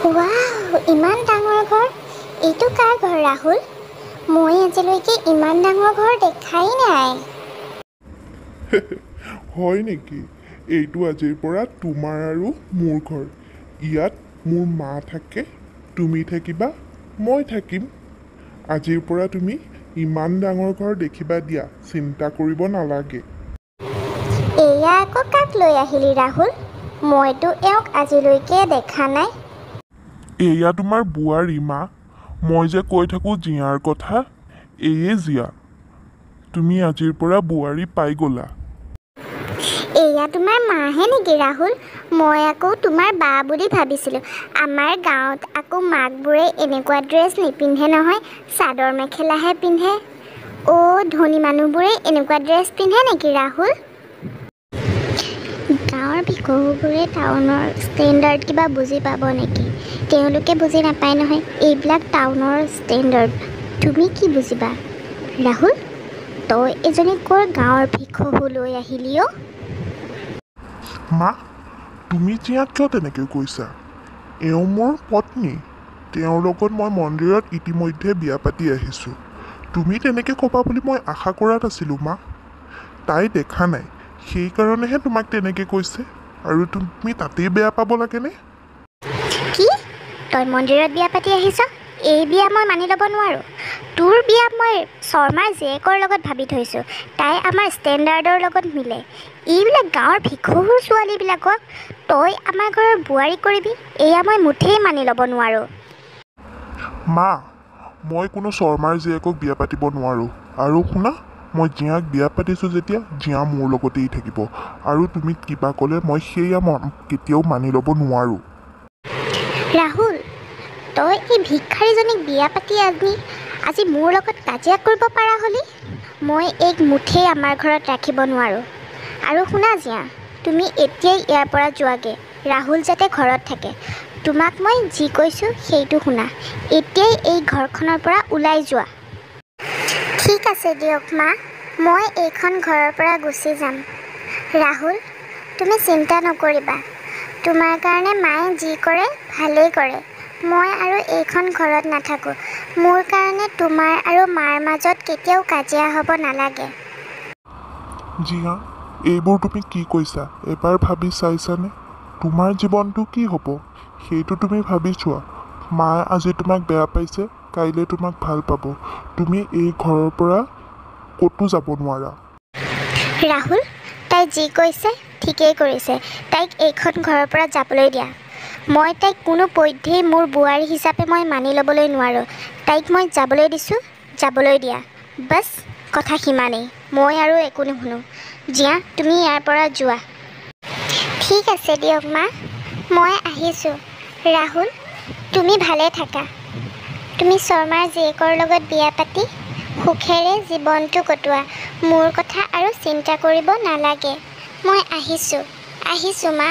Wow, ইমান ডাঙৰ ঘৰ। এইটো কাৰ ঘৰ ৰাহুল? মই আজিলৈকে ইমান ডাঙৰ ঘৰ দেখাই নাই। হয় নেকি? এইটো আজিৰ পৰা তোমাৰ আৰু মোৰ ঘৰ। ইয়াত মোৰ মা থাকে, তুমি থাকিবা, মই থাকিম। আজিৰ পৰা তুমি ইমান ডাঙৰ ঘৰ দেখিবা দিয়া, চিন্তা কৰিব নালাগে। এয়া আকৌ কাক লৈ আহিলি ৰাহুল? মইতো এওঁক আজিলৈকে দেখা নাই। এয়া তোমাৰ বোৱাৰী মা। মই যে কৈ থাকোঁ জীয়াৰ কথা, এয়ে জীয়া। তুমি আজিৰ পৰা বোৱাৰী পাই গ'লা। এয়া তোমাৰ মাহে নেকি ৰাহুল? মই আকৌ তোমাৰ বা বুলি ভাবিছিলোঁ। আমাৰ গাঁৱত আকৌ মাকবোৰে এনেকুৱা ড্ৰেছ নিপিন্ধে নহয়, চাদৰ মেখেলাহে পিন্ধে। অ' ধনী মানুহবোৰে এনেকুৱা ড্ৰেছ পিন্ধে নেকি ৰাহুল? গাঁৱৰ ভিকহুবোৰে টাউনৰ ষ্টেণ্ডাৰ্ড কিবা বুজি পাব নেকি? তেওঁলোকে বুজি নাপায় নহয়, এইবিলাক টাউনৰ ষ্টেণ্ডাৰ্ড। তুমি কি বুজিবা? ৰাহুল, তই এজনী ক'ৰ গাঁৱৰ ভিকহু লৈ আহিলি অ'? মা, তুমি জীয়াক কিয় তেনেকৈ কৈছা? এওঁ মোৰ পত্নী। তেওঁৰ লগত মই মন্দিৰত ইতিমধ্যে বিয়া পাতি আহিছোঁ। তুমি তেনেকৈ ক'বা বুলি মই আশা কৰা নাছিলোঁ মা। তাই দেখা নাই, সেইকাৰণেহে তোমাক তেনেকৈ কৈছে। আৰু তুমি তাতেই বেয়া পাব লাগেনে? কি? তই মন্দিৰত বিয়া পাতি আহিছ? এই বিয়া মই মানি ল'ব নোৱাৰোঁ। তোৰ বিয়া মই শৰ্মাৰ জীয়েকৰ লগত ভাবি থৈছোঁ। তাই আমাৰ ষ্টেণ্ডাৰ্ডৰ লগত মিলে। এইবিলাক গাঁৱৰ ভিকহুৰ ছোৱালীবিলাকক তই আমাৰ ঘৰৰ বোৱাৰী কৰিবি, এয়া মই মুঠেই মানি ল'ব নোৱাৰোঁ। মা, মই কোনো শৰ্মাৰ জীয়েকক বিয়া পাতিব নোৱাৰোঁ। আৰু শুনা, মই জীয়াক বিয়া পাতিছোঁ যেতিয়া জীয়া মোৰ লগতেই থাকিব। আৰু তুমি কিবা ক'লে মই সেয়া কেতিয়াও মানি ল'ব নোৱাৰোঁ। ৰাহুল, তই এই ভিক্ষাৰীজনীক বিয়া পাতি আনি আজি মোৰ লগত কাজিয়া কৰিব পাৰা হলি? মই এইক মুঠেই আমাৰ ঘৰত ৰাখিব নোৱাৰোঁ। আৰু শুনা জীয়া, তুমি এতিয়াই ইয়াৰ পৰা যোৱাগৈ। ৰাহুল যাতে ঘৰত থাকে। তোমাক মই যি কৈছোঁ সেইটো শুনা। এতিয়াই এই ঘৰখনৰ পৰা ওলাই যোৱা। ঠিক আছে দিয়ক মা, মই এইখন ঘৰৰ পৰা গুচি যাম। ৰাহুল, তুমি চিন্তা নকৰিবা। তোমাৰ কাৰণে মায়ে যি কৰে ভালেই কৰে। মই আৰু এইখন ঘৰত নাথাকোঁ। মোৰ কাৰণে তোমাৰ আৰু মাৰ মাজত কেতিয়াও কাজিয়া হ'ব নালাগে। জীয়া, এইবোৰ তুমি কি কৈছা? এবাৰ ভাবি চাইছানে? তোমাৰ জীৱনটো কি হ'ব সেইটো তুমি ভাবি চোৱা। মায়ে আজি তোমাক বেয়া পাইছে, কাইলৈ তোমাক ভাল পাব। তুমি এই ঘৰৰ পৰা ক'তো যাব নোৱাৰা। ৰাহুল, তাই যি কৈছে ঠিকেই কৰিছে। তাইক এইখন ঘৰৰ পৰা যাবলৈ দিয়া। মই তাইক কোনো পধ্যেই মোৰ বোৱাৰী হিচাপে মই মানি ল'বলৈ নোৱাৰোঁ। তাইক মই যাবলৈ দিছোঁ, যাবলৈ দিয়া। বাছ, কথা সিমানেই। মই আৰু একো নুশুনো। জীয়া, তুমি ইয়াৰ পৰা যোৱা। ঠিক আছে দিয়ক মা, মই আহিছোঁ। ৰাহুল, তুমি ভালে থাকা। তুমি শৰ্মাৰ জীয়েকৰ লগত বিয়া পাতি সুখেৰে জীৱনটো কটোৱা। মোৰ কথা আৰু চিন্তা কৰিব নালাগে। মই আহিছোঁ মা।